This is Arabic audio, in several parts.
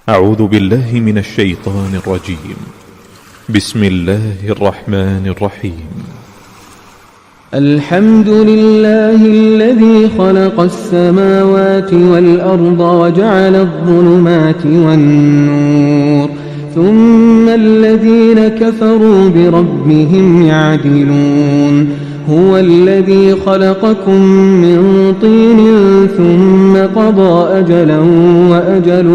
أعوذ بالله من الشيطان الرجيم. بسم الله الرحمن الرحيم. الحمد لله الذي خلق السماوات والأرض وجعل الظلمات والنور، ثم الذين كفروا بربهم يعدلون. هو الذي خلقكم من طين ثم قضى أجلا وأجل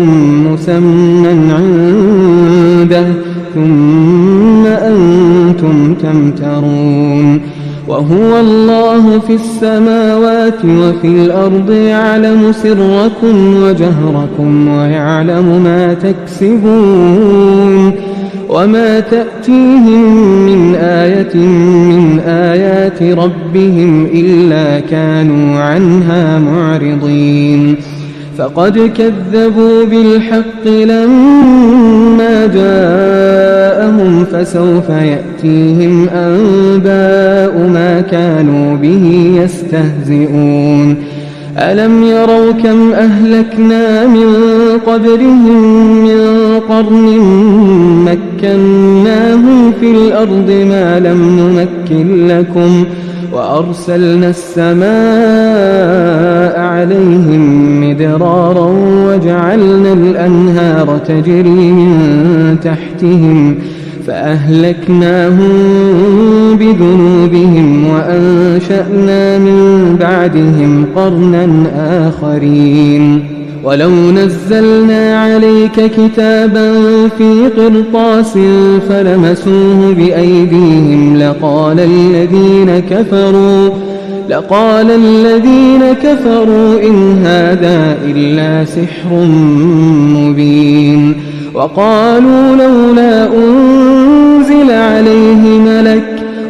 مسمى عنده ثم أنتم تمترون. وهو الله في السماوات وفي الأرض يعلم سركم وجهركم ويعلم ما تكسبون. وما تأتيهم من آية من آيات ربهم إلا كانوا عنها معرضين. فقد كذبوا بالحق لما جاءهم فسوف يأتيهم أنباء ما كانوا به يستهزئون. ألم يروا كم أهلكنا من قبلهم من قرن مكناهم في الأرض ما لم نمكن لكم، وأرسلنا السماء عليهم مدرارا وجعلنا الأنهار تجري من تحتهم فأهلكناهم بذنوبهم وأنشأنا من بعدهم قرنا آخرين. ولو نزلنا عليك كتابا في قرطاس فلمسوه بأيديهم لقال الذين كفروا إن هذا إلا سحر مبين. وقالوا لولا أنزل عليه ملك،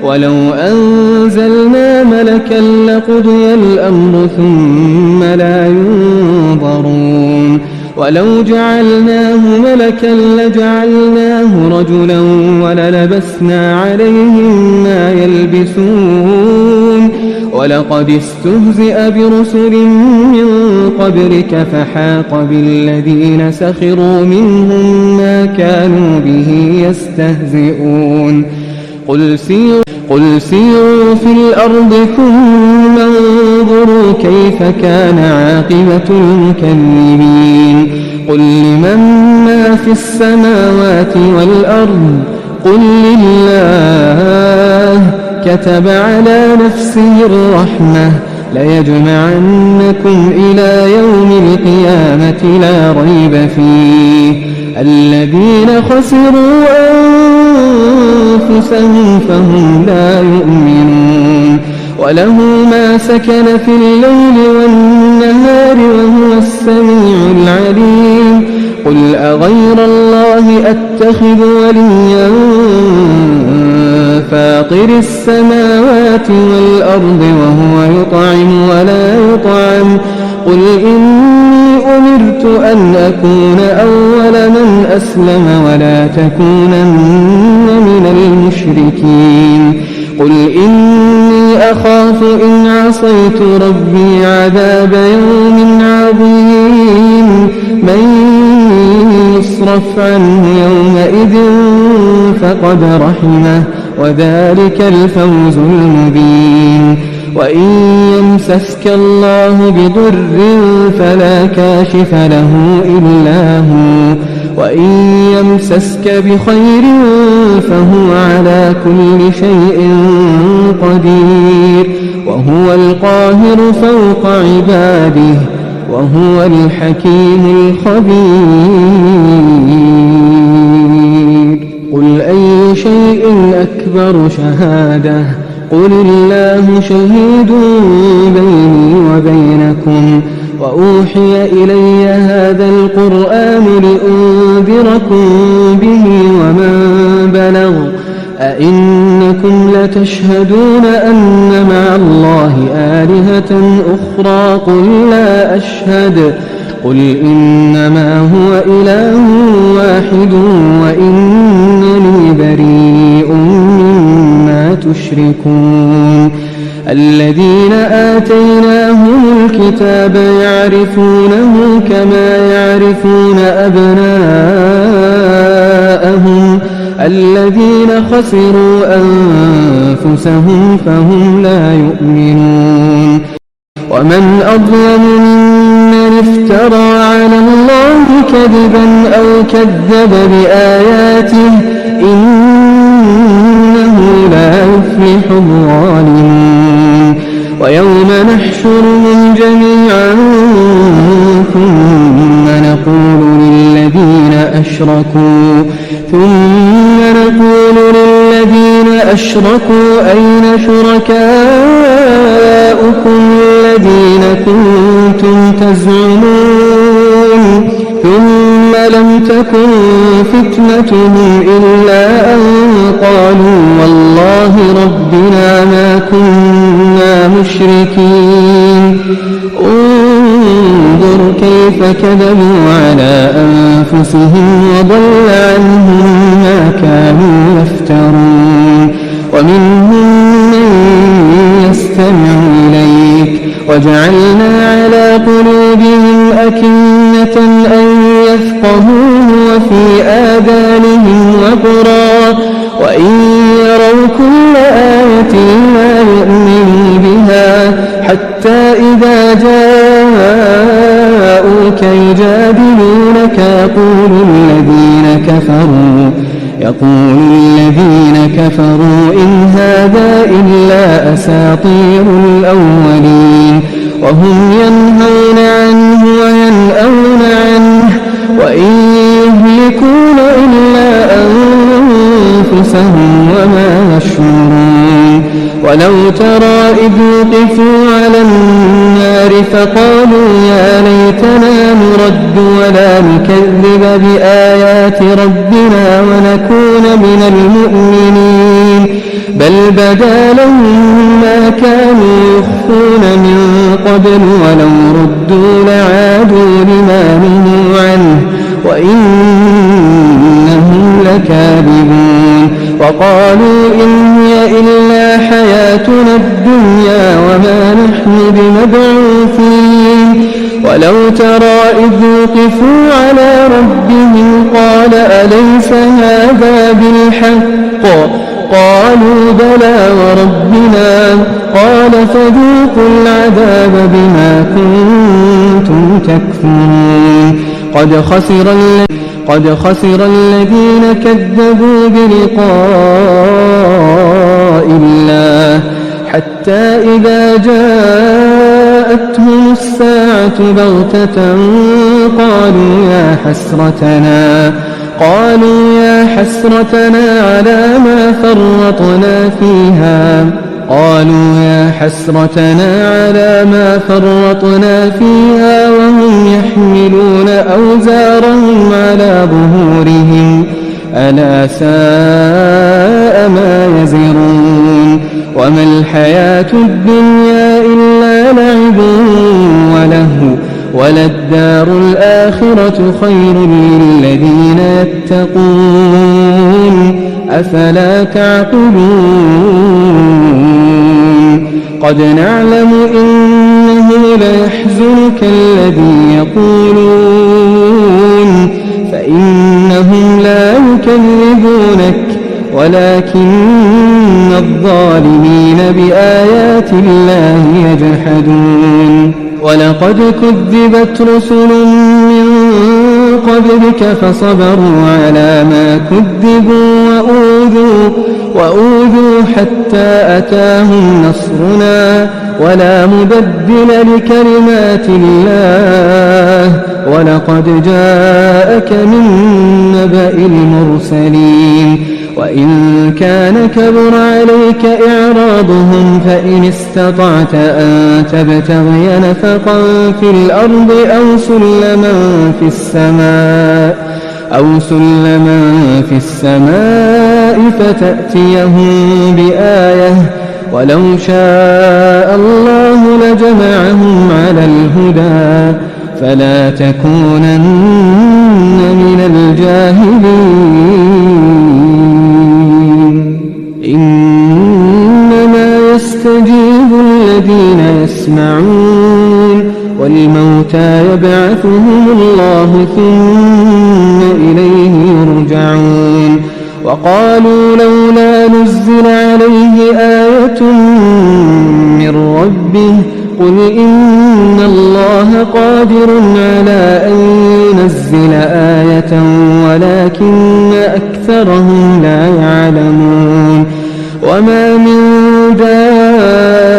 ولو أنزلنا ملكا لقضي الأمر ثم لا ينظرون. ولو جعلناه ملكا لجعلناه رجلا وللبسنا عليهم ما يلبسون. ولقد استهزئ برسل من قبلك فحاق بالذين سخروا منهم ما كانوا به يستهزئون. قل سيروا في الأرض ثم انظروا كيف كان عاقبة المكذبين. قل لمن ما في السماوات والأرض قل لله كتب على نفسه الرحمة ليجمعنكم إلى يوم القيامة لا ريب فيه. الذين خسروا أنفسهم فهم لا يؤمنون. وله ما سكن في الليل والنهار وهو السميع العليم. قل أغير الله أتخذ وليا فاطر السماوات والأرض وهو يطعم ولا يطعم. قل إني أمرت أن أكون أول من أسلم ولا تكونن من المشركين. قل إني أخاف إن عصيت ربي عذاب يوم عظيم. من يصرف عنه يومئذ فقد رحمه وذلك الفوز المبين. وإن يمسسك الله بضر فلا كاشف له إلا هو، وإن يمسسك بخير فهو على كل شيء قدير. وهو القاهر فوق عباده وهو الحكيم الخبير. قل أي شيء أكبر شهادة؟ قل الله شهيد بيني وبينكم. وأوحي إلي هذا القرآن لأنذركم به ومن بلغ. أئنكم لتشهدون أن مع الله آلهة أخرى؟ قل لا أشهد. قل إنما هو إله واحد وإنني بريء مما تشركون. الذين آتيناهم الكتاب يعرفونه كما يعرفون أبناءهم الذين خسروا أنفسهم فهم لا يؤمنون ومن أظلم ممن افترى على الله كذبا أو كذب بآياته إنه لا يفلح الظالمون ويوم نحشرهم جميعا ثم نقول للذين أشركوا أين شركاؤكم الذين كنتم تزعمون ثم لم تكن فتنتهم إلا أن قالوا والله ربنا ما كنا مشركين انظر كيف كذبوا على أنفسهم وضل عنهم ما كانوا يفترون ومنهم من يستمع إليك وجعلنا على قلوبهم أكنة أن يفقهوه وفي آذانهم وقرا وإن يروا كل آية لا يؤمنوا بها حتى إذا جاءوك يجادلونك يقول الذين كفروا إن هذا إلا أساطير الأولين وهم ينهون عنه وينأون عنه وإن يهلكون إلا أنفسهم وما يشعرون ولو ترى إذ وقفوا على النار فقالوا يا ليتنا نرد ولا نكذب بآيات ربنا ونكون من المؤمنين بل بدا لهم ما كانوا يخفون من قبل ولو ردوا لعادوا لما نهوا عنه وإنهم لكاذبون وقالوا إن هي إلا حياتنا الدنيا وما نحن بمبعوثين ولو ترى إذ وقفوا على ربهم قال أليس هذا بالحق قالوا بلى وربنا قال فذوقوا العذاب بما كنتم تكفرون قد خسر الذين كذبوا بلقاء الله حتى إذا جاءتهم الساعة بغتة قالوا يا حسرتنا على ما فرطنا فيها وهم يحملون أوزارهم على ظهورهم ألا ساء ما يزرون وما الحياة الدنيا إلا لعب ولهو وللدار الآخرة خير للذين يتقون أفلا تعقلون قد نعلم إنه ليحزنك الذي يقولون فإنهم لا يكذبونك ولكن الظالمين بآيات الله يجحدون ولقد كذبت رسل من قبلك فصبروا على ما كذبوا وأوذوا حتى أتاهم نصرنا ولا مبدل لكلمات الله ولقد جاءك من نبأ المرسلين وإن كان كبر عليك إعراضهم فإن استطعت أن تبتغي نفقا في الأرض أو سلما في السماء فتأتيهم بآية ولو شاء الله لجمعهم على الهدى فلا تكونن من الجاهلين إنما يستجيب الذين يسمعون والموتى يبعثهم الله ثم إليه يرجعون وقالوا لولا نزل عليه آية من ربه قل إن الله قادر على أن ينزل آية ولكن أكثرهم لا يعلمون وما من دابة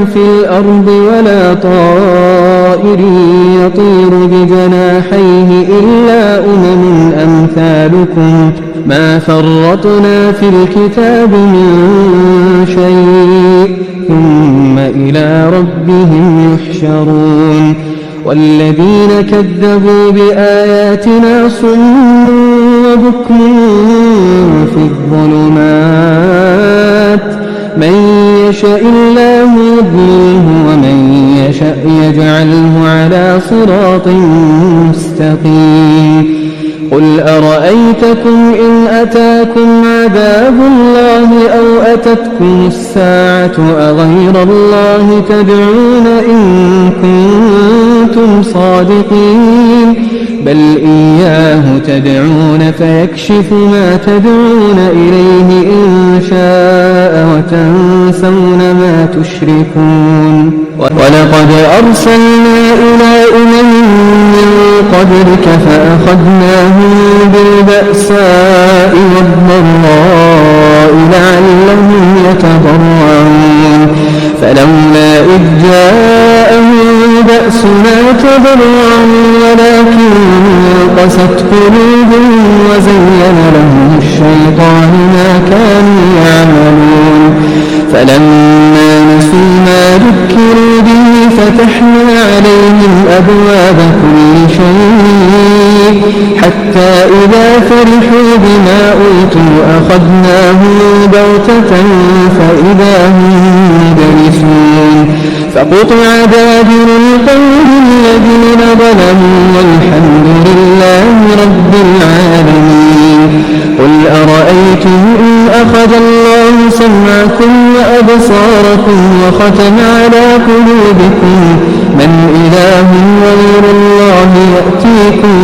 في الأرض ولا طائر يطير بجناحيه إلا أمم أمثالكم ما فرطنا في الكتاب من شيء ثم إلى ربهم يحشرون والذين كذبوا بآياتنا صم وبكم في الظلمات من يشاء الله يضلله ومن يشاء يجعله على صراط مستقيم قل أرأيتكم إن أتاكم عذاب الله أو أتتكم الساعة أغير الله تدعون إن كنتم صادقين بل إياه تدعون فيكشف ما تدعون إليه إن شاء وتنسون ما تشركون ولقد أرسلنا إلى أمم من قبلك فأخذناهم بالبأساء والضراء لعلهم يتضرعون فلولا إذ جاءهم بأسنا تضرعوا ولكن قست قلوبهم وزين لهم الشيطان ما كانوا يعملون فلما نسوا ما ذكروا به فتحنا عليهم أبواب كل شيء حتى إذا فرحوا بما أوتوا أخذناهم بغتة فإذا هم مبلسون فقطع دابر القوم الذين ظلموا والحمد لله رب العالمين قل أرأيتم إن أخذ الله سمعكم وأبصاركم وختم على قلوبكم من إله غير الله يأتيكم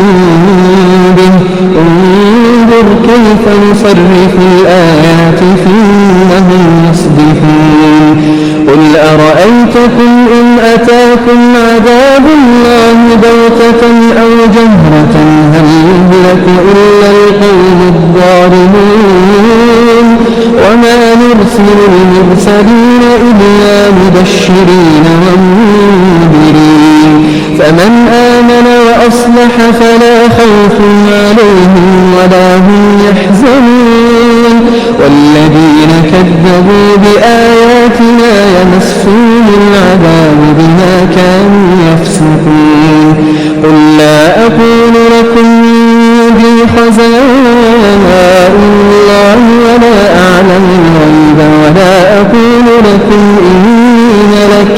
به انظر كيف نصرف الآيات ثم هم يصدفون قل أرأيتكم إن أتاكم عذاب الله بغتة أو جهرة هل يهلك إلا القوم الظالمون وما نرسل المرسلين إلا مبشرين ومنذرين فمن آمن وأصلح فلا خوف عليهم ولا هم يحزنون والذين كذبوا بآياتنا يمسهم العذاب بما كانوا يفسقون قل لا أقول لكم عندي خزائن الله ولا أعلم الغيب ولا أقول لكم إني ملك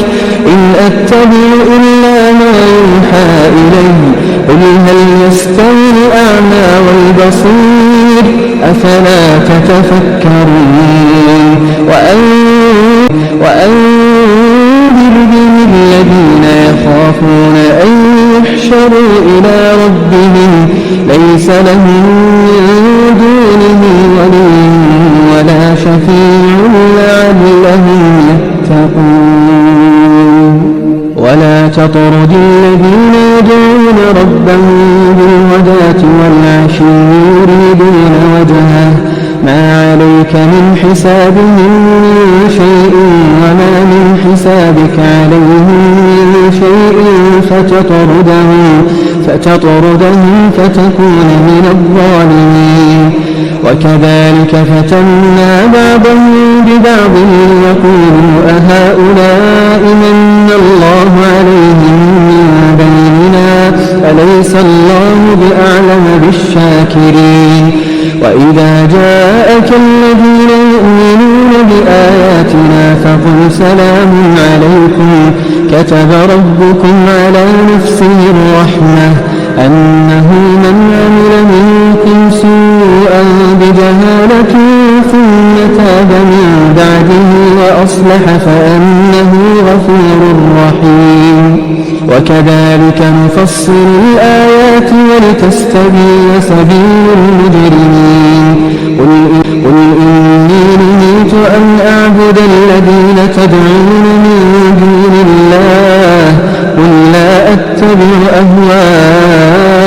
إن أتبع إلا ما يوحى إلي قل هل يستوي الأعمى والبصير أفلا تتفكرون وأنذر به الذين يخافون أن يحشروا إلى ربهم ليس لهم من دونه ولي ولا شفيع لعلهم يتقون ولا تطرد الذين يدعون ربهم بالغداة والعشي يريدون وجهه ما عليك من حسابهم من شيء وما من حسابك عليهم من شيء فتطردهم فتكون من الظالمين وكذلك فتنا بعضهم ببعض يقولوا أهؤلاء من الله عليهم من بيننا أليس الله بأعلم بالشاكرين وإذا جاءك الذين يؤمنون بآياتنا فقل سلام عليكم كتب ربكم على نفسه الرحمة أنه من عمل منكم سوءا بجهالة ثم تاب من بعده وأصلح فأنه غفور رحيم وكذلك نفصل الآيات ولتستبين سبيل المجرمين قل إني نهيت أن أعبد الذين تدعون من دون الله قل لا أتبع أهواءكم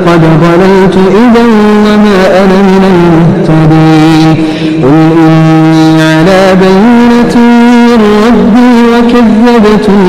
قد ضللت إذا وما أنا من المهتدين قل إني على بينة من ربي وكذبتم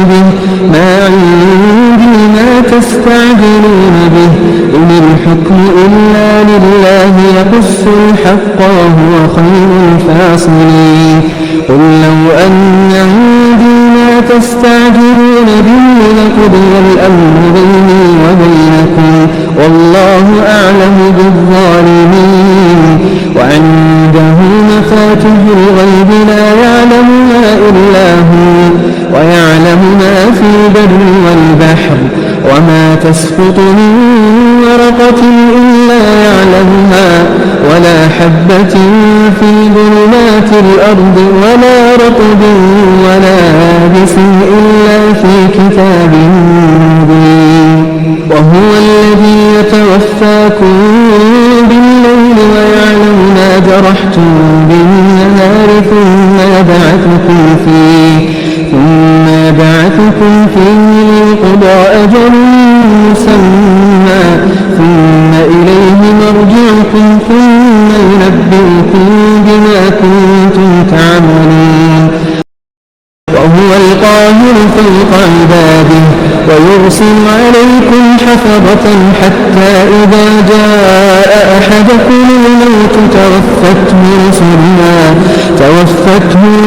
به ما عندي ما تستعجلون به إن الحكم إلا لله يقص الحق وهو خير الفاصلين قل لو أن عندي ما تستعجلون به لقضي الأمر بيني وبينكم والله أعلم بالظالمين وعنده مفاتح الغيب لا يعلمها إلا هو ويعلم ما في البر والبحر وما تسقط من ورقة إلا يعلمها ولا حبة في ظلمات الأرض ولا رطب ولا يابس إلا في كتاب مبين وهو الذي يتوفاكم بالليل ويعلم ما جرحتم بالنهار ثم يبعثكم فيه ليقضى أجل مسمى ثم إليه مرجعكم ثم ينبئكم بما كنتم تعملون وهو القاهر فوق عباده ويرسل عليكم حفظة حتى إذا جاء أحدكم الموت توفته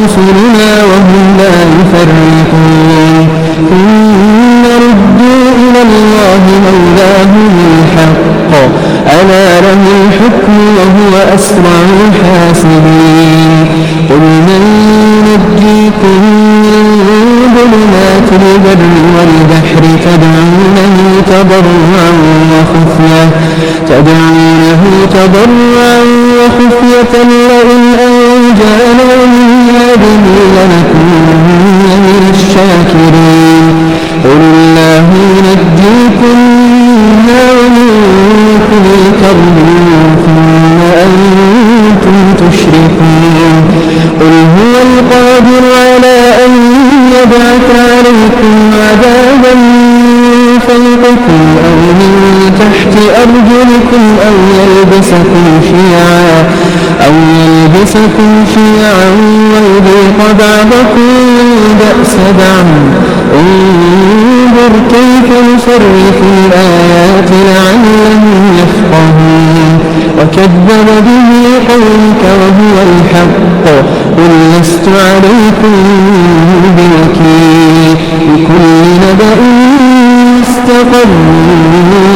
رسلنا وهم لا يفرقون ثم ردوا إلى الله مولاهم الحق ألا له الحكم وهو أسرع الحاسبين قل من ينجيكم من ظلمات البر والبحر تدعونه تضرعا وخفية لئن أنجانا من هذه لنكونن من الشاكرين قل الله ينجيكم منها ومن كل كرب ثم أنتم تشركون قل هو القادر على أن يبعث عليكم عذابا فوقكم أو من تحت أرجلكم أو يلبسكم شيعا ويذيق بعضكم بأس بعض انظر كيف نصرف الآيات لعلهم يفقهون وكذب به قومك وهو الحق قل لست عليكم بوكيل لكل نبأ مستقر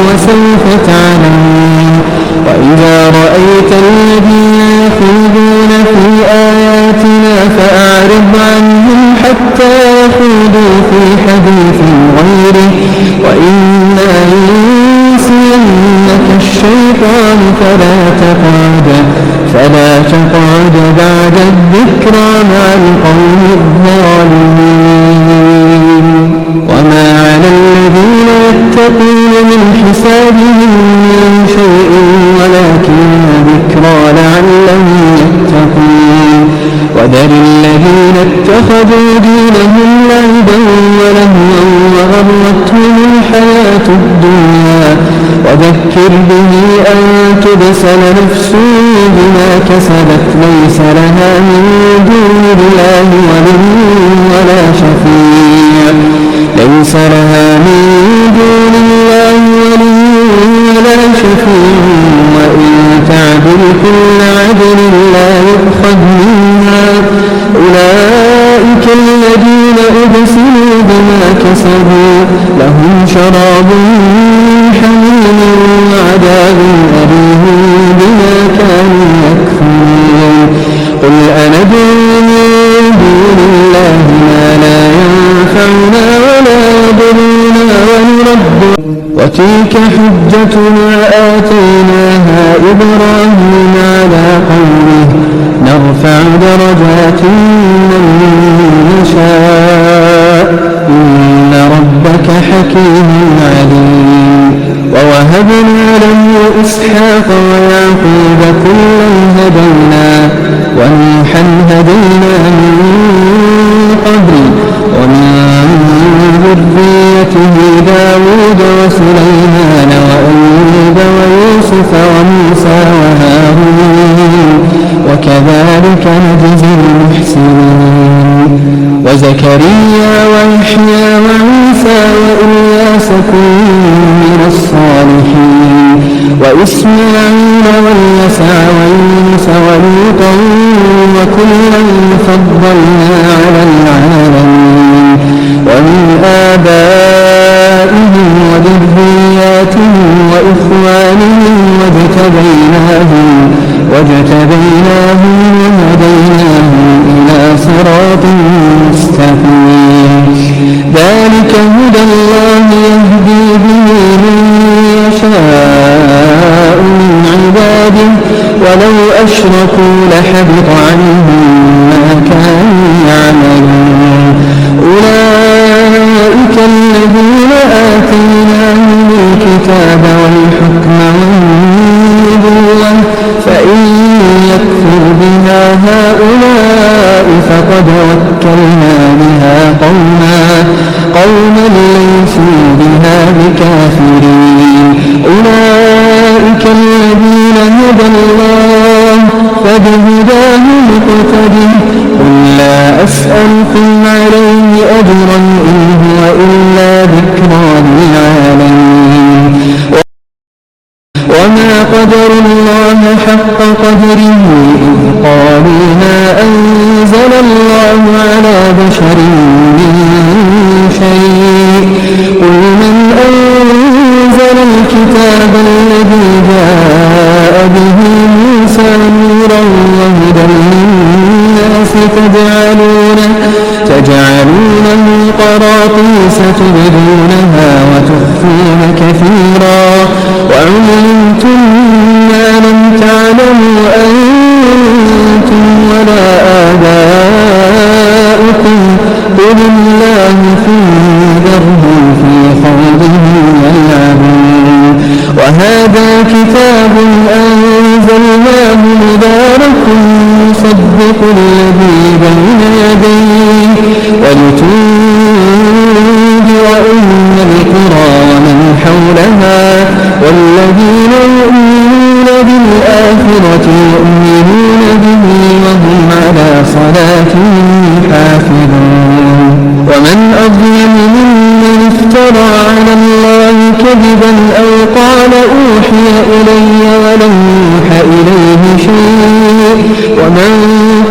وسوف تعلمون وإذا رأيت الذين يخوضون في آياتنا فأعرض عنهم حتى يخوضوا في حديث غيره وإما ينسينك الشيطان فلا تقعد بعد الذكرى مع القوم الظالمين وما على الذين يتقون من حسابهم من شيء ولكن ذكرى لعلهم يتقون وذر الذين اتخذوا دينهم لعبا ولهوا وغرتهم الحياة الدنيا وذكر به أن تبسل نفس بما كسبت ليس لها من دون الله ولي ولا شفيع وإن تعدل كل عدل لا يؤخذ منها أولئك الذين أبسلوا بما كسبوا لهم شراب من حميم وعذاب أليم بما كانوا يكفرون قل أندعو من دون الله ما لا ينفعنا ولا يضرنا ونرد وتلك حجتنا آتيناها إبراهيم على قومه نرفع درجات من نشاء إن ربك حكيم عليم ووهبنا له إسحاق ويعقوب كلا هدينا ونوحا هدينا من قبل ومن ذريته داود وسليمان وأيوب ويوسف وموسى وهارون وكذلك نجزي المحسنين وزكريا ويحيى وعيسى وإلياس كل من الصالحين وإسماعيل واليسع ويونس ولوطا وكلا فضلنا على العالمين ومن آبائهم وذرياتهم وإخوانهم واجتبيناهم وهديناهم إلى صراط مستقيم ذلك هدى الله يهدي به من يشاء من عباده ولو أشركوا لحبط عنهم ما كانوا يعملون أولئك الذين آتيناهم الكتاب والحكم والنبوة فإن يكفر بها هؤلاء فقد وكلنا بها قوما ليسوا بها بكافرين أولئك الذين هدى الله فبهداه مقتده قل لا أسألكم عليه أجرا إن هو إلا ذكرى للعالمين وما قدر الله حق قدره إذ قالوا ما أنزل الله على بشر من شيء قل من أنزل الكتاب الذي جاء به موسى نورا وهدى للناس تجعلونه قراطيس تبدونها وتخفون كثيرا وعلمتم ما لم تعلموا أنتم ولا آباؤكم قل الله ذرهم في خوضهم يلعبون وهذا كتاب أنزلناه مبارك مصدق الذي بين يديه ولتنذر أم القرى ومن حولها والذين يؤمنون بالآخرة يؤمنون به وهم على صلاتهم يحافظون ومن أظلم ممن افترى على الله كذبا أو قال أوحي إلي ولم يوحى إليه شيء ومن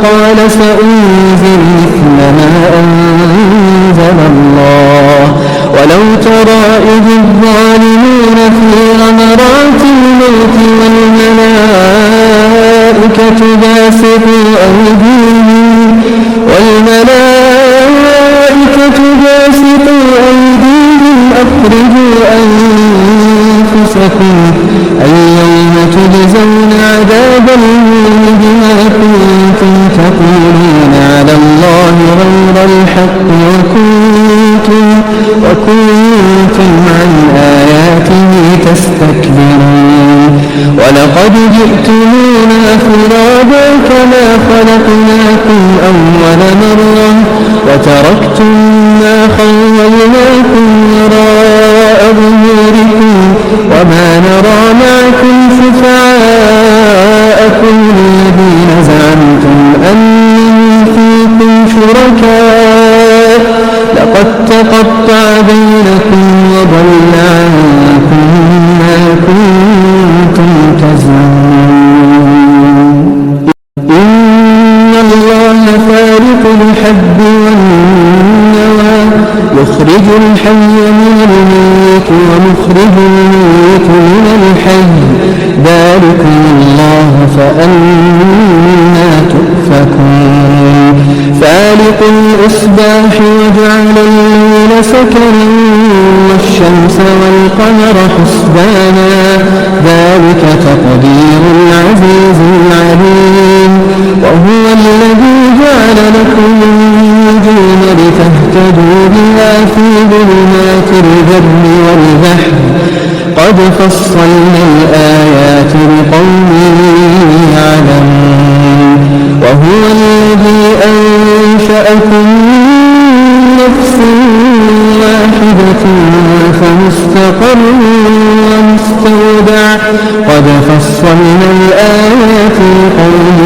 قال سأنزل مثل ما أنزل الله ولو ترى إذ الظالمون في غمرات الموت والملائكة باسطوا أيديهم أخرجوا أنفسكم اليوم تجزون عذاب الهون بما كنتم تقولون على الله غير الحق وكنتم عن آياته تستكبرون ولقد جئتمونا فرادا كما خلقناكم أول مرة وتركتم ما خولناكم وراء ظهوركم وما نرى معكم شفعاءكم الذين زعمتم أنهم فيكم شركاء لقد تقطع بينكم وضل عنكم ما كنتم تزعمون إن الله فارق الحب والنوى يخرج الحي من الميت ومخرج الميت من الحي ذلكم الله فأنا تؤفكون فالق الإصباح وجعل الليل سكنا والشمس والقمر حسبانا ذلك تقدير العزيز العليم وهو الذي جعل لكم النجوم لتهتدوا بها في ظلمات البر والبحر قد فصلنا الآيات لقوم يعلمون وهو الذي أنشأكم من نفس واحدة فمستقر ومستودع قد فصلنا الآيات لقوم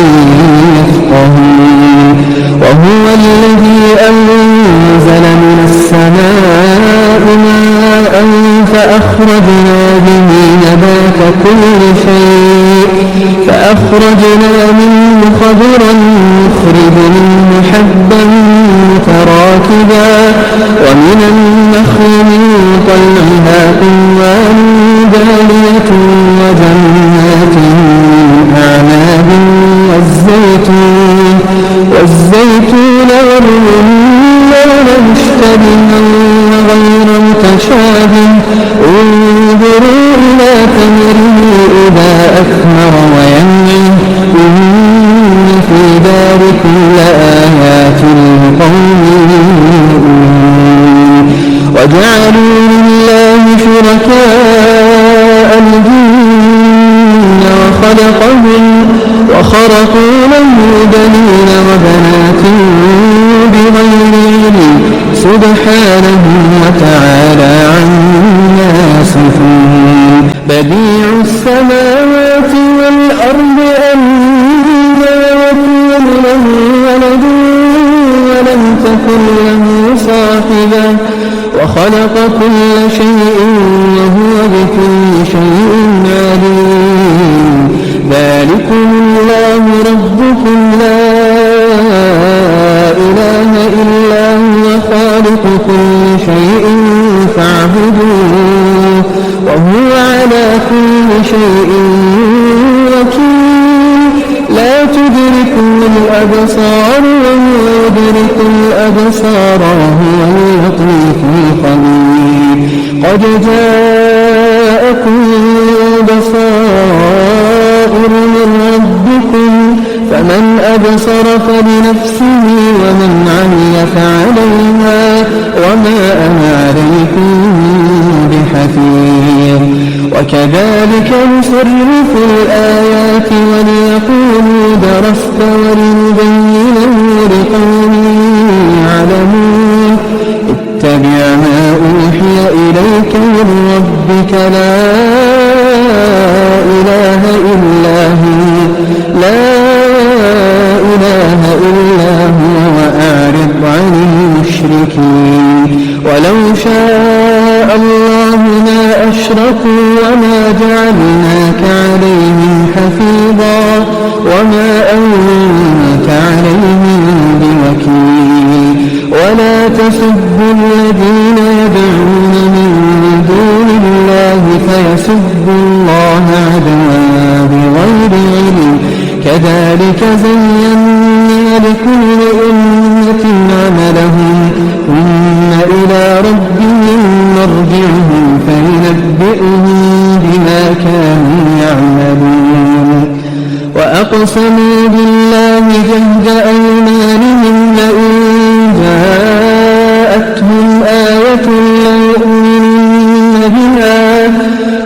يفقهون وهو الذي أنزل من السماء ماء فأخرجنا به نبات كل شيء فأخرجنا منه خضرا نخرج منه حبا متراكبا ومن النخل من طلعها قنوان دانية وجنات أعناب والزيتون والرمان مشتبها وغير متشابه انظروا إلى ثمره إذا أثمر وينعه إن في ذلكم لآيات لقوم يؤمنون وجعلوا لله شركاء الجن وخرقوا له بنين وبنات بغير علم سبحانه وتعالى عما يصفون بديع السماوات والأرض أنى يكون له ولد ولم تكن له صاحبة وخلق كل شيء وهو بكل شيء عليم ذلكم الله ربكم لا إله إلا هو خالق كل شيء فاعبدوه وهو على كل شيء وكيل لا تدركه الأبصار وهو يدرك الأبصار وهو اللطيف الخبير قد جاءكم بصائر من ربكم فمن أبصر فلنفسه ومن عمي فعليها وما أنا عليكم بحفيظ وكذلك نصرف الآيات وليقولوا درست ولنبينه لقوم يعلمون اتبع ما أوحي إليك من ربك لا إله إلا هو وأعرض عن المشركين ولو شاء الله ما أشركوا وما جعلناك عليهم حفيظا وما أنت عليهم بوكيل ولا تسبوا الذين يدعون من دون الله فيسبوا الله عدوا بغير علم كذلك زينا لكل أمة عملهم ثم إلى ربهم مرجعهم فينبئهم بما كانوا يعملون وأقسموا بالله جهد أيمانهم لئن جاءتهم آية ليؤمنن بها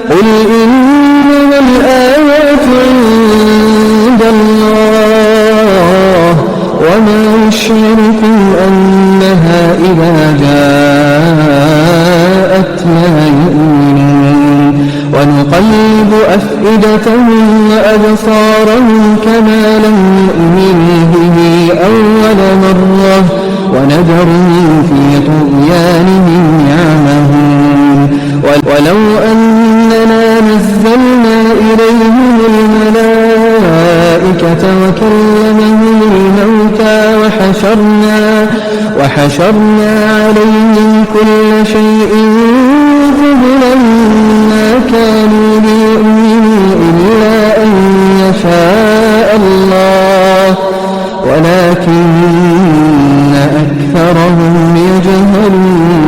قل إنما الآيات عند الله وما يشعركم أنها إذا جاءت لا يؤمنون ونقلب أفئدتهم وأبصارهم كما لم يؤمنوا به أول مرة ونذرهم في طغيانهم يعمهون ولو أننا نزلنا إليهم الملائكة وكلمهم الموتى وحشرنا عليهم كل شيء قبلا ما كانوا ليؤمنوا إلا أن يشاء الله ولكن أكثرهم يجهلون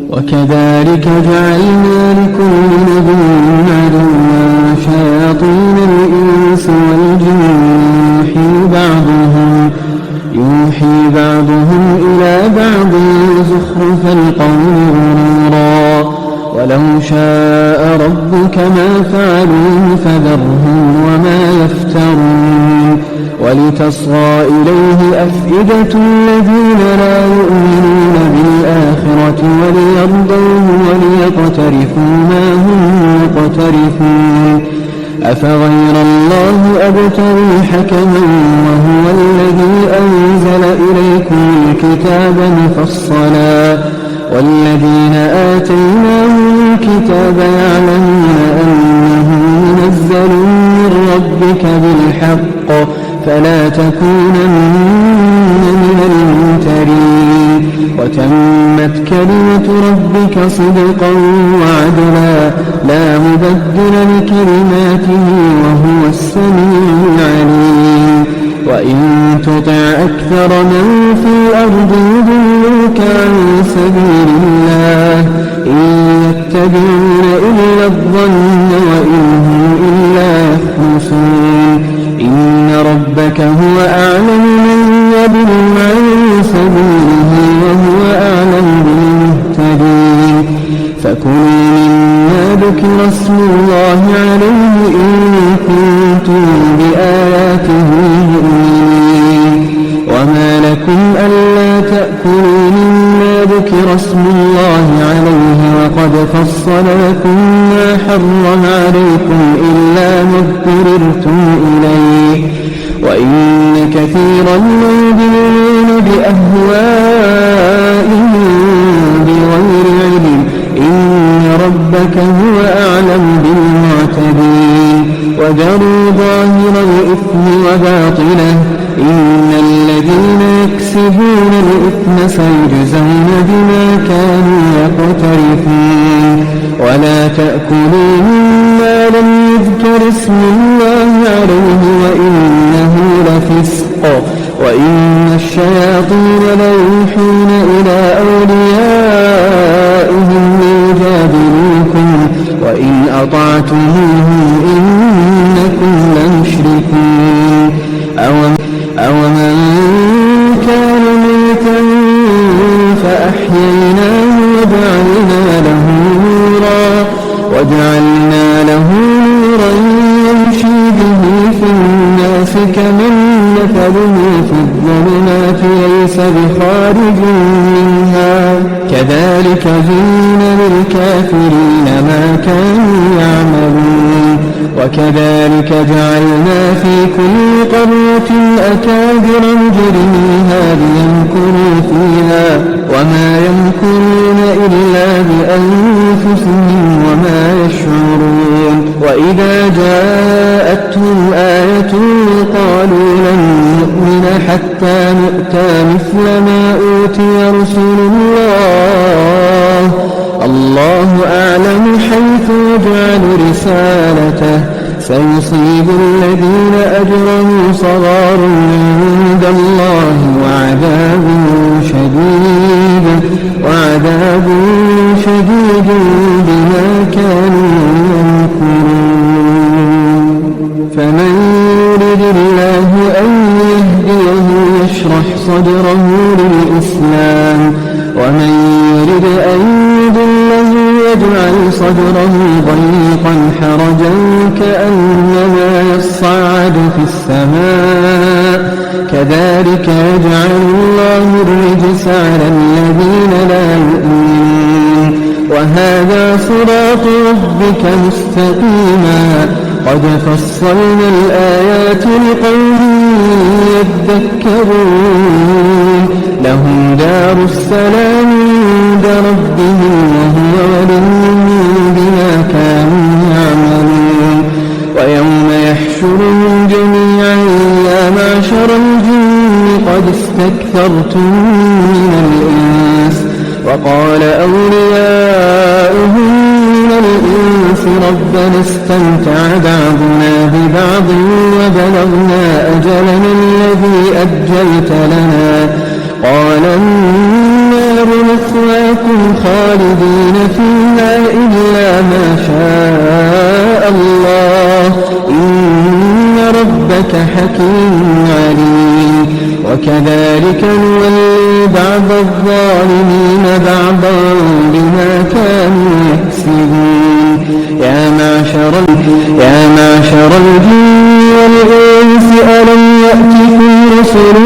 وكذلك جعلنا لكل نبي عدوا شياطين الإنس زخرف القول غرورا ولو شاء ربك ما فعلوه فذرهم وما يفترون ولتصغى إليه أفئدة الذين لا يؤمنون بالآخرة وليرضوه وليقترفوا ما هم مقترفون أفغير الله أبتغي حكما وهو الذي أنزل إليكم الكتاب مفصلا والذين آتيناهم الكتاب يعلمون أنه منزل من ربك بالحق فلا تكونن من الممترين وتمت كلمة ربك صدقا وعدلا لا مبدل لكلماته وهو السميع العليم وإن تطع أكثر من في الأرض يضلوك عن سبيل الله إن يتبعون إلا الظن وإن هم إلا يخرصون إن ربك هو أعلم من يضل عن سبيله وهو أعلم بالمهتدين فكلوا مما ذكر اسم الله عليه إن كنتم بآياته مؤمنين وما لكم ألا تأكلوا مما ذكر اسم الله عليه وقد فصل لكم ما حرم عليكم إلا ما اضطررتم إليه وإن كثيرا ليضلون بأهوائهم بغير علم إن ربك هو أعلم بالمعتدين وذروا ظاهر الإثم وباطنه إن الذين يكسبون الإثم سيجزون بما كانوا يقترفون ولا تأكلوا مما لم يذكر اسم الله عليه وإنه لفسق وإن الشياطين ليوحون إلى أوليائهم ليجادلوكم وإن أطعتموهم إنكم لمشركون أومن كان ميتا فأحييناه وجعلنا له نورا يمشي به في الناس كمن مثله في الظلمات ليس بخارج منها كذلك زين للكافرين ما كانوا يعملون وكذلك جعلنا في كل قرية أكابر مجرميها ليمكروا فيها وما يمكرون إلا بأنفسهم وما يشعرون وإذا جاءتهم آية قالوا لن نؤمن حتى نؤتى مثل ما أوتي رسل الله أعلم حيث يجعل رسالته سيصيب الذين أجرموا صغار عند الله وعذاب شديد بما كانوا ينكرون فمن يرد الله أن يهديه يشرح صدره للإسلام ومن يرد أن يضله يجعل صدره ضيقا حرجا كأنما يصعد في السماء كذلك يجعل الله الرجس على الذين لا يؤمنون وهذا صراط ربك مستقيما قد فصلنا الآيات لقوم يذكرون لهم دار السلام عند ربهم وهو وليهم بما كانوا يعملون ويوم يحشرهم جميعا يا معشر الجن قد استكثرتم من الإنس وقال أولياؤهم من الإنس ربنا استمتع بعضنا ببعض وبلغنا أجلنا الذي أجلت لنا قال النار مثواكم خالدين فيها إلا ما شاء الله إن ربك حكيم عليم وكذلك نولي بعض الظالمين الظالمين بعضا بما كانوا يكسبون. يا معشر الجن والإنس ألم يأتكم رسل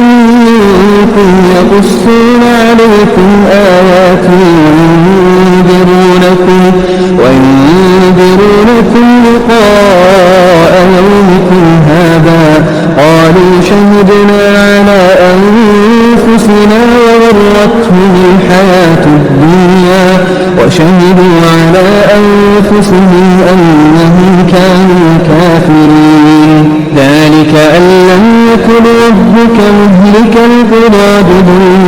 منكم يقصون عليكم آياتي وينذرونكم لقاء يومكم هذا قالوا شهدنا على أنفسنا وغرتهم الحياة الدنيا وشهدوا على أنفسهم أنهم كانوا كافرين. ذلك أن لم يكن ربك مهلك القرى بظلم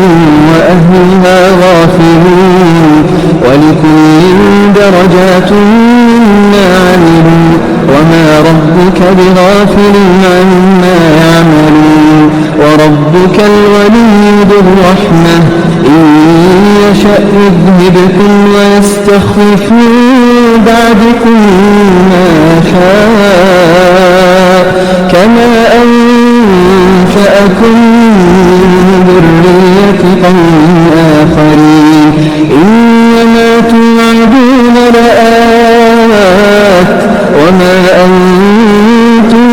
وأهلها غافلون ولكل درجات مما عملوا وما ربك بغافل عما يعملون. وربك الغني ذو الرحمة إن يشأ يذهبكم ويستخلف من بعدكم ما شاء كما أنشأكم من ذرية قوم آخرين إنما توعدون لآت وما أنتم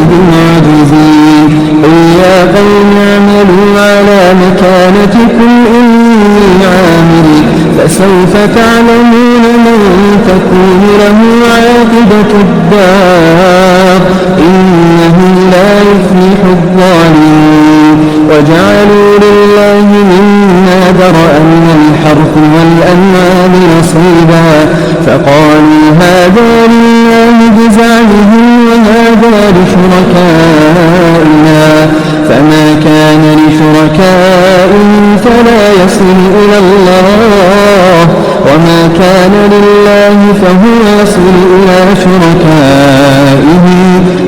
بمعجزين. قل يا قوم اعملوا على مكانتكم إني عامل فسوف تعلمون من تكون له عاقبة الدار إنه لا يفلح الظالمون. وجعلوا لله مما ذرأ من الحرث والأنعام نصيبا فقالوا هذا لله بزعمهم وهذا لشركائنا فما كان لشركائهم فلا يصل إلى الله وما كان لله فهو يصل إلى شركائهم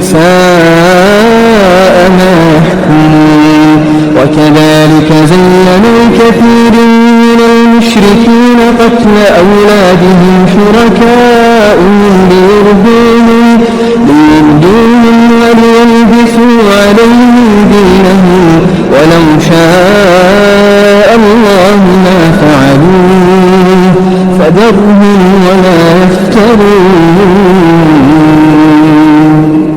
ساء ما يحكمون. وكذلك زين لكثير من المشركين قتل أولادهم شركاؤهم ليردوهم وليلبسوا عليهم دينهم ولو شاء الله ما فعلوه فذرهم وما يفترون.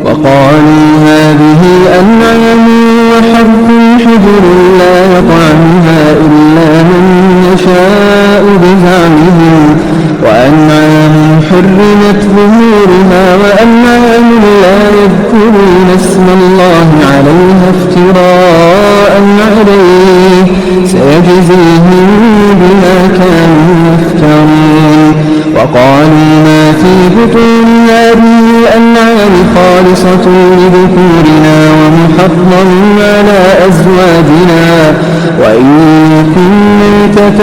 وقالوا هذه أنعام وحرث حجر لا يطعمها إلا من يشاء بزعمهم وأنعام حرمت ظهورها وأنعام لا يذكرون اسم الله عليها افتراء عليه سيجزيهم بما كانوا يفترون. وقالوا ما في بطون هذه الأنعام خالصة لذكورنا ومحرم على أزواجنا وإن يكن ميتة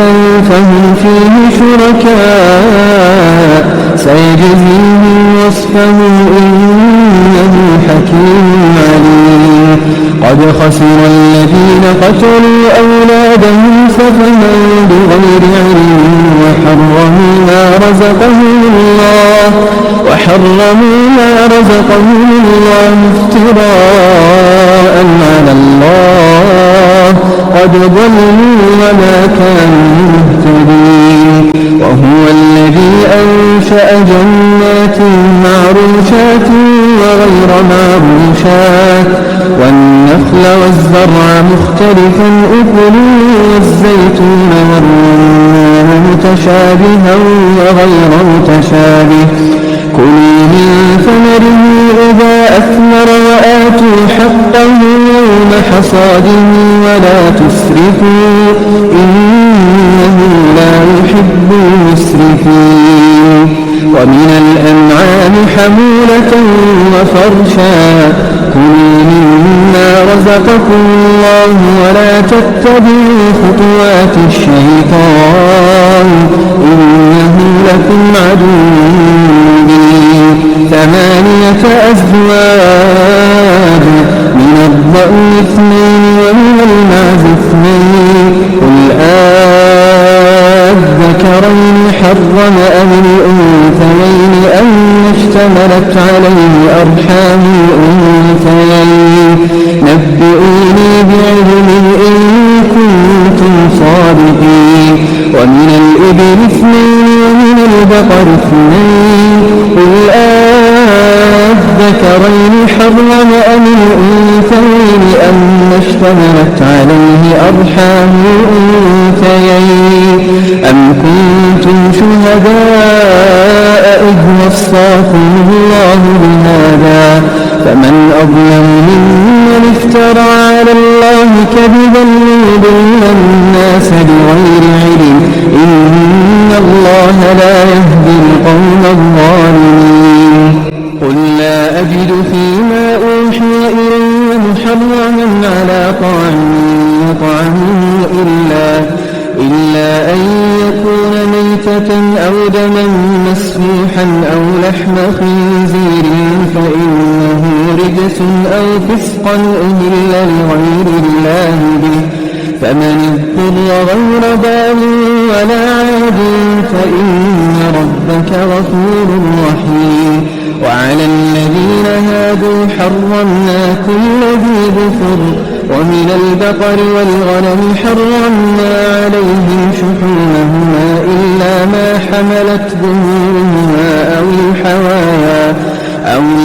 فهم فيه شركاء سيجزيهم وصفهم إنه حكيم عليم. قد خسر الذين قتلوا أولادهم سفها بغير علم وحرموا ما رزقهم الله افتراء على الله قد ضلوا وما كانوا مهتدين. وهو الذي أنشأ جنات معروشات وغير معروشات والنخل والزرع مختلفا أكله والزيتون والرمان متشابها وغير متشابه كلوا من ثمره إذا أثمر وآتوا حقه يوم حصاده ولا تسرفوا إنه لا يحب المسرفين. ومن الأنعام حمولة وفرشا كلوا مما رزقكم الله ولا تتبعوا خطوات الشيطان إنه لكم عدو مبين. 8 أزواج من الضأن 2 ومن المعز 2 قل الذكرين حرم أم الأنثيين أم اشتملت عليه أرحام الأنثيين نبئوني بعلم إن كنتم صادقين. ومن الإبل 2 ومن البقر 2 قل الذكرين حرم أم الأنثيين أما اشتملت عليه أرحام الأنثيين أم كنتم شهداء إذ وصاكم الله بهذا فمن أظلم ممن افترى على الله كذبا ليضل الناس بغير علم إن الله لا يهدي القوم الظالمين قل لا أجد فيما أوحي إلي محرما على طاعم يطعمه إلا أن يكون ميتة أو دما مسفوحا أو لحم خنزير فإنه رجس أو فسقا أهل لغير الله به فمن اضطر غير باغ ولا عاد فإن ربك غفور رحيم وعلى الذين هادوا حرمنا كل ذي ظفر ومن البقر والغنم حرمنا عليهم شحومهما إلا ما حملت ظهورهما أو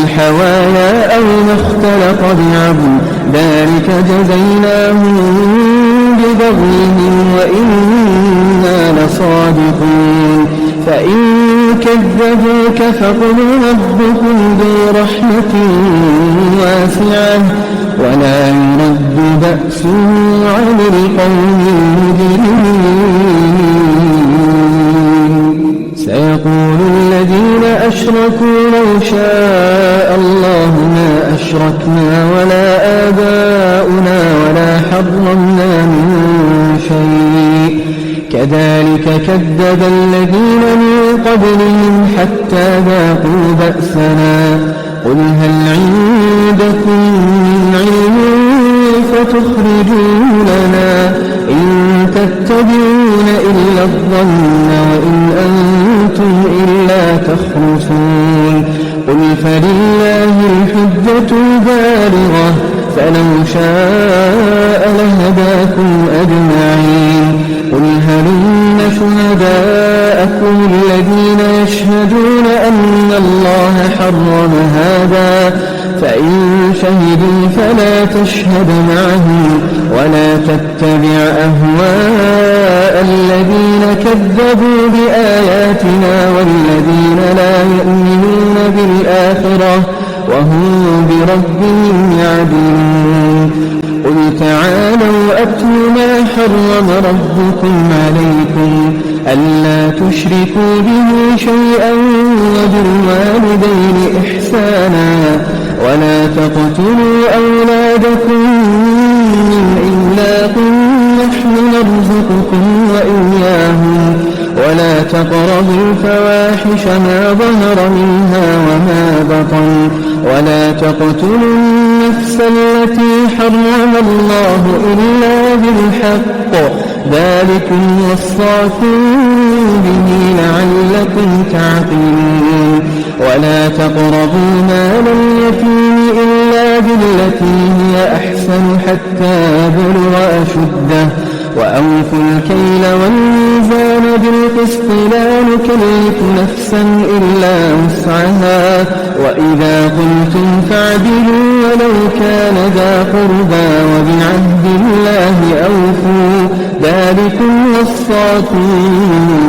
الحوايا أو ما اختلط بعظم ذلك جزيناهم ببغيهم وإنا لصادقون فإن كذبوك فقل ربكم ذو رحمة واسعة ولا يرد بأسه عن القوم المجرمين سيقول الذين أشركوا لو شاء الله ما أشركنا ولا آباؤنا ولا حرمنا من شيء كذلك كذب الذين من قبلهم حتى ذاقوا بأسنا قل هل عندكم من علم فتخرجوه لنا إن تتبعون إلا الظن وإن أنتم إلا تخرصون قل فلله الحجة البالغة فلو شاء لهداكم أجمعين قل هلم شهداءكم الذين يشهدون أن الله حرم هذا فإن شهدوا فلا تشهد معهم ولا تتبع أهواء الذين كذبوا بآياتنا والذين لا يؤمنون بالآخرة وهم بربهم يعدلون قل تعالوا أتل ما حرم ربكم عليكم ألا تشركوا به شيئا وبالوالدين إحسانا ولا تقتلوا أولادكم من إملاق نحن نرزقكم وإياهم ولا تقربوا الفواحش ما ظهر منها وما بطن ولا تقتلوا النفس التي حرم الله إلا بالحق ذلكم وصاكم به لعلكم تعقلون ولا تقربوا مال اليتيم إلا بالتي هي أحسن حتى يبلغ أشده وأوفوا الكيل والميزان بالقسط لا نكلف نفسا إلا وسعها وإذا قلتم فاعدلوا ولو كان ذا قربى وبعهد الله أوفوا ذلكم وصاكم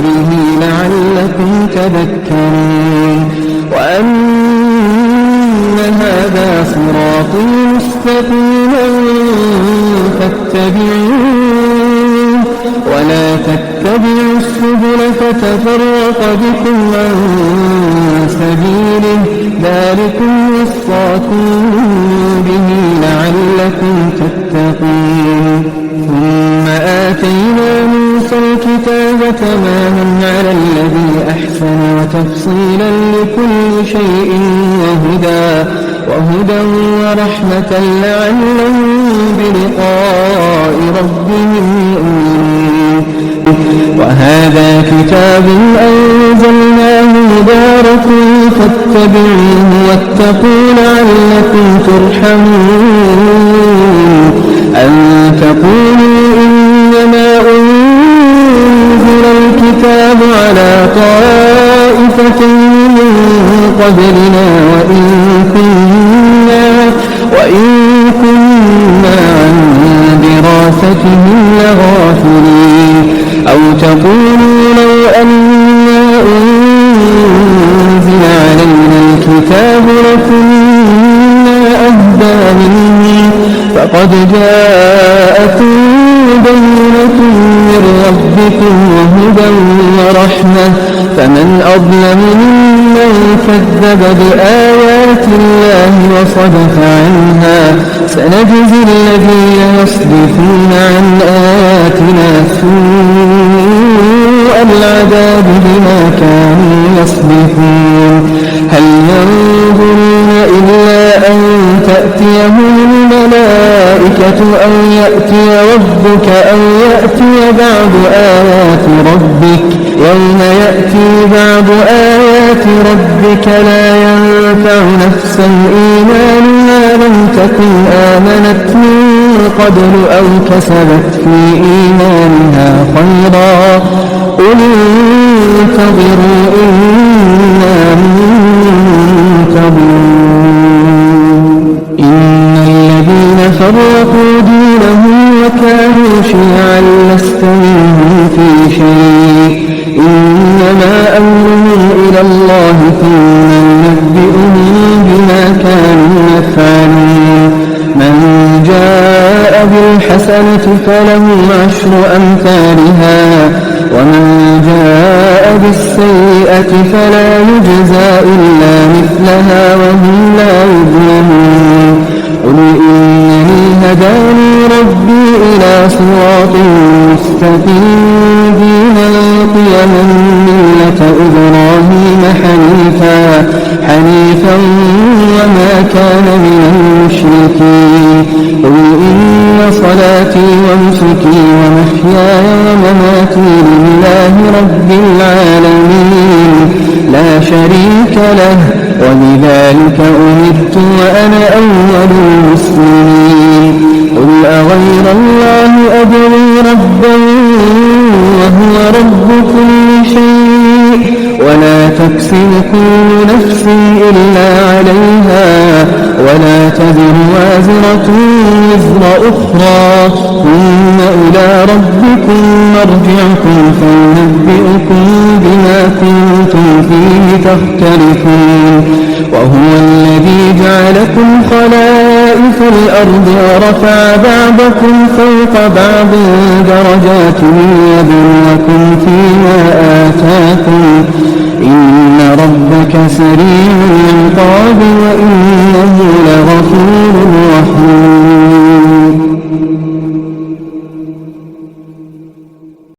به لعلكم تذكرون وأن هذا صراطي مستقيما فاتبعوه ولا تتبعوا السبل فتفرق بكم عن سبيله ذلكم وصاكم به لعلكم تتقون ثم آتينا موسى الكتاب تماما على الذي أحسن وتفصيلا لكل شيء وهدى ورحمة لعلهم بلقاء ربهم يؤمنون وهذا كتاب أنزلناه مبارك فاتبعوه واتقوا لعلكم ترحمون أن تقولوا إنما أنزل الكتاب على طائفة من قبلنا وإن كنا عن دراستهم لغافلين أو تقولوا لو أنا أنزل علينا الكتاب لكنا أهدى منه فقد جاءكم بينة من ربكم وهدى ورحمة فمن أظلم ممن كذب بآيات الله وصدف عنها سنجزي الذين يصدفون عن آياتنا سوء العذاب بما كانوا يصدفون هل ينظرون إلا أن تأتيهم الملائكة أو يأتي ربك أو يأتي بعض آيات ربك يوم يأتي بعض آيات ربك لا ينفع نفسا إيمانها لم تكن آمنت من قبل أو كسبت في إيمانها خيرا قل انتظروا إنا منتظرون إن الذين فرقوا دينهم وكانوا شيعا لست منهم في شيء إنما أمرهم إلى الله ثم ينبئهم بما كانوا يفعلون من جاء بالحسنة فله عشر أمثالها ومن جاء بالسيئة فلا يجزى إلا مثلها وهم لا يظلمون قل إنني هداني ربي إلى صراط مستقيم دينا قيما ملة إبراهيم حنيفا وما كان من المشركين قل إن صلاتي ونسكي ومحياي ومماتي لله رب العالمين لا شريك له وبذلك أمرت وأنا أول المسلمين قل أغير الله أبغي ربا وهو رب كل شيء ولا تكسب كل نفس إلا عليها ولا تزر وازرة وزر أخرى ثم إلى ربكم مرجعكم فينبئكم بما كنتم فيه تختلفون وهو الذي جعلكم خلائف الأرض ورفع بعضكم فوق بعض درجات ليبلوكم فيما آتاكم إن ربك سريع